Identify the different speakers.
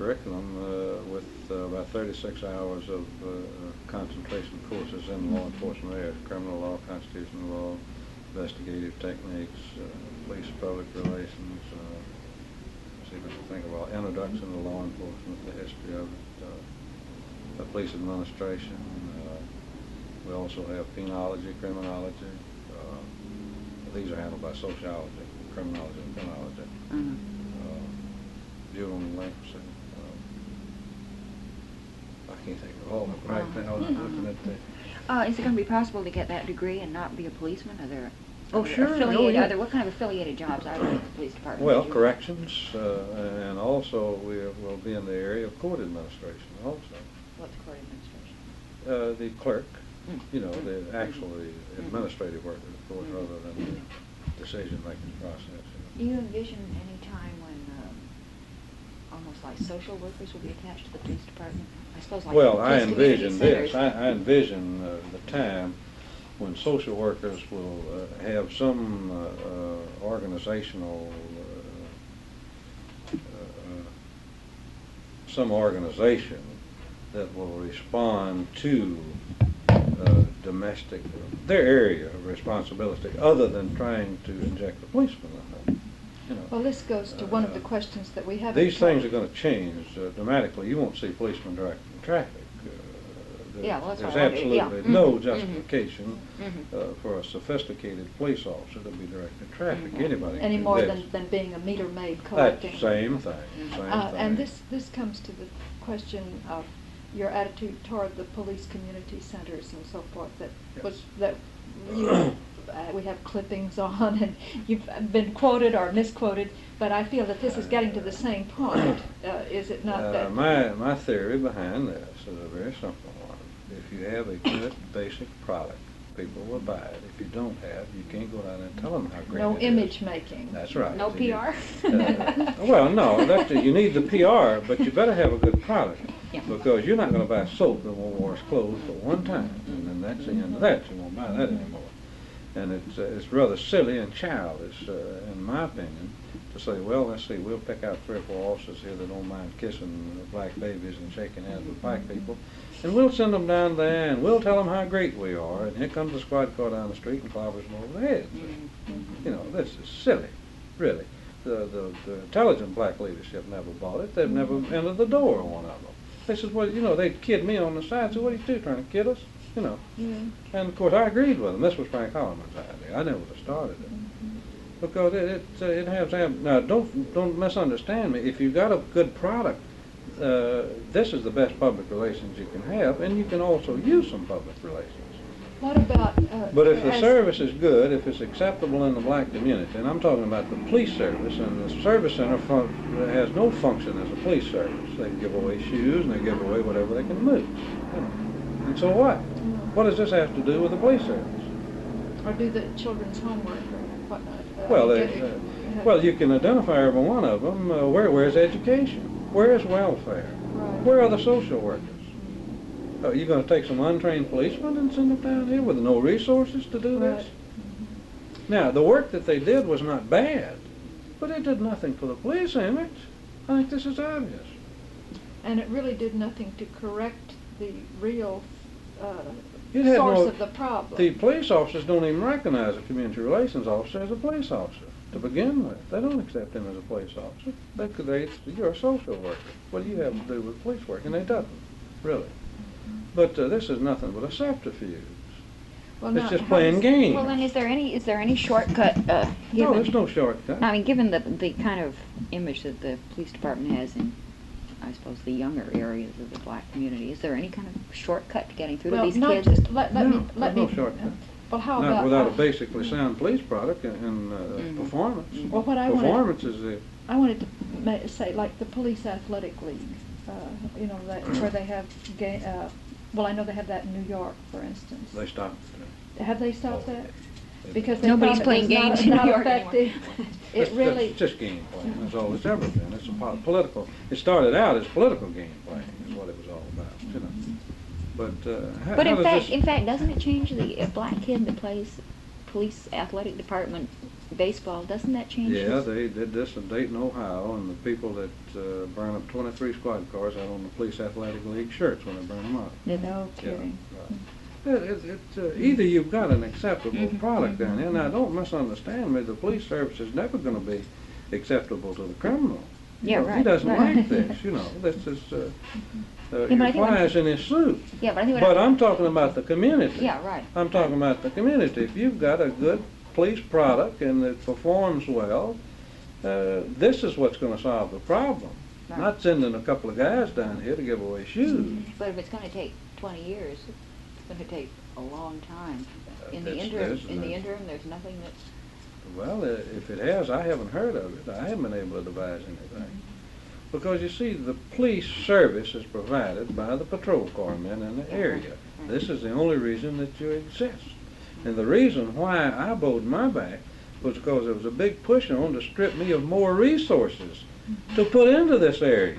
Speaker 1: curriculum with about 36 hours of concentration courses in law enforcement areas: criminal law, constitutional law, investigative techniques, police public relations, see what you think about introduction to law enforcement, the history of it, police administration. We also have penology, criminology. These are handled by sociology, criminology, and penology.
Speaker 2: Mm-hmm.
Speaker 1: Juvenile delinquency. I can't think of all of them right now. I'm looking at the.
Speaker 2: Is it going to be possible to get that degree and not be a policeman? Are there?
Speaker 1: Oh, sure.
Speaker 2: Affiliated, what kind of affiliated jobs are there with the police department?
Speaker 1: Well, corrections, and also we'll be in the area of court administration also.
Speaker 2: What's court administration?
Speaker 1: The clerk, you know, the actually administrative workers, of course, rather than the decision-making process.
Speaker 2: Do you envision any time when almost like social workers will be attached to the police department? I suppose like
Speaker 1: well, I
Speaker 2: police community
Speaker 1: envision
Speaker 2: centers.
Speaker 1: this. I envision the time when social workers will have some organizational, some organization that will respond to domestic, their area of responsibility, other than trying to inject a policeman in them. You know,
Speaker 3: well, this goes to one of the questions that we have.
Speaker 1: These things are going to change dramatically. You won't see policemen directing traffic.
Speaker 2: Yeah, well, that's
Speaker 1: there's
Speaker 2: what I wanted,
Speaker 1: absolutely no justification for a sophisticated police officer to be directing traffic. Anybody can
Speaker 3: any
Speaker 1: do
Speaker 3: more
Speaker 1: this.
Speaker 3: than being a meter maid collecting.
Speaker 1: That's same thing. Same thing.
Speaker 3: And this comes to the question of your attitude toward the police community centers and so forth. That
Speaker 1: Yes.
Speaker 3: was that you. We have clippings on, and you've been quoted or misquoted, but I feel that this is getting to the same point. Is it not that?
Speaker 1: My theory behind this is a very simple one. If you have a good basic product, people will buy it. If you don't have, you can't go down and tell them how great
Speaker 3: No
Speaker 1: it
Speaker 3: image
Speaker 1: is.
Speaker 3: making.
Speaker 1: That's right.
Speaker 2: No PR?
Speaker 1: Well, no, you need the PR, but you better have a good product.
Speaker 2: Yeah.
Speaker 1: Because you're not going to buy soap that won't wash clothes but one time, and then that's the end of that. You won't buy that anymore. And it's rather silly and childish, in my opinion, to say, well, let's see, we'll pick out 3 or 4 officers here that don't mind kissing black babies and shaking hands with black people, and we'll send them down there and we'll tell them how great we are, and here comes the squad car down the street and clobbers them over the head. You know, this is silly, really. The intelligent black leadership never bought it. They've never entered the door of one of them. They said, well, you know, they'd kid me on the side. So what are you two trying to kid us? You know. And of course I agreed with them. This was Frank Holloman's idea. I never would have started it. Because it has now don't misunderstand me. If you've got a good product, this is the best public relations you can have, and you can also use some public relations.
Speaker 3: What about?
Speaker 1: But if the service is good, if it's acceptable in the black community, and I'm talking about the police service, and the service center has no function as a police service. They give away shoes and they give away whatever they can move. You know. And so what? What does this have to do with the police service?
Speaker 3: Or do the children's homework or whatnot?
Speaker 1: Well, you can identify every one of them. Where's education? Where is welfare?
Speaker 3: Right.
Speaker 1: Where are the social workers? Are you going to take some untrained policemen and send them down here with no resources to do this? Now, the work that they did was not bad, but it did nothing for the police image. I think this is obvious.
Speaker 3: And it really did nothing to correct the real
Speaker 1: It
Speaker 3: source
Speaker 1: had
Speaker 3: of the problem.
Speaker 1: The police officers don't even recognize a community relations officer as a police officer to begin with. They don't accept him as a police officer. You're a social worker. What do you have to do with police work? And they doesn't, really. But this is nothing but a subterfuge.
Speaker 3: Well,
Speaker 1: it's just playing games.
Speaker 2: Well, then, is there any shortcut?
Speaker 1: No, there's no shortcut.
Speaker 2: I mean, given the kind of image that the police department has in, I suppose, the younger areas of the black community, is there any kind of shortcut to getting through to these kids?
Speaker 3: Just let me.
Speaker 1: No shortcut.
Speaker 3: Well, how
Speaker 1: Not
Speaker 3: about
Speaker 1: without a basically sound police product and performance.
Speaker 3: Well, what I
Speaker 1: performance is the.
Speaker 3: I wanted to say, like the police athletic league, you know, where they have well, I know they have that in New York, for instance.
Speaker 1: They stopped.
Speaker 3: Have they stopped that? Because they
Speaker 2: Nobody's
Speaker 3: found it
Speaker 2: playing
Speaker 3: was
Speaker 2: games
Speaker 3: not,
Speaker 2: in New
Speaker 3: not
Speaker 2: York
Speaker 3: effective. It really.
Speaker 1: It's just game playing. That's all it's ever been. It's a political. It started out as political game playing. Is what it was all about. You know. But
Speaker 2: in fact, doesn't it change the black kid that plays police athletic department baseball, doesn't that change?
Speaker 1: Yeah, they did this in Dayton, Ohio, and the people that burn up 23 squad cars out on the Police Athletic League shirts when they burn them up.
Speaker 3: No kidding.
Speaker 1: Either you've got an acceptable product down here. Now, don't misunderstand me. The police service is never going to be acceptable to the criminal.
Speaker 2: Yeah,
Speaker 1: He
Speaker 2: right.
Speaker 1: doesn't
Speaker 2: right.
Speaker 1: like this. This is
Speaker 2: but I
Speaker 1: he
Speaker 2: think
Speaker 1: flies in his suit.
Speaker 2: Yeah, but I think
Speaker 1: But I'm talking about the community.
Speaker 2: Yeah, right.
Speaker 1: I'm talking about the community. If you've got a good police product and it performs well, this is what's going to solve the problem.
Speaker 2: Right.
Speaker 1: Not sending a couple of guys down here to give away shoes.
Speaker 2: But if it's going to take 20 years, it's going to take a long time. In the
Speaker 1: It's-
Speaker 2: interim, there's nothing that's.
Speaker 1: Well, if it has, I haven't heard of it. I haven't been able to devise anything. Because you see, the police service is provided by the patrol car men in the area. This is the only reason that you exist. And the reason why I bowed my back was because there was a big push on to strip me of more resources to put into this area.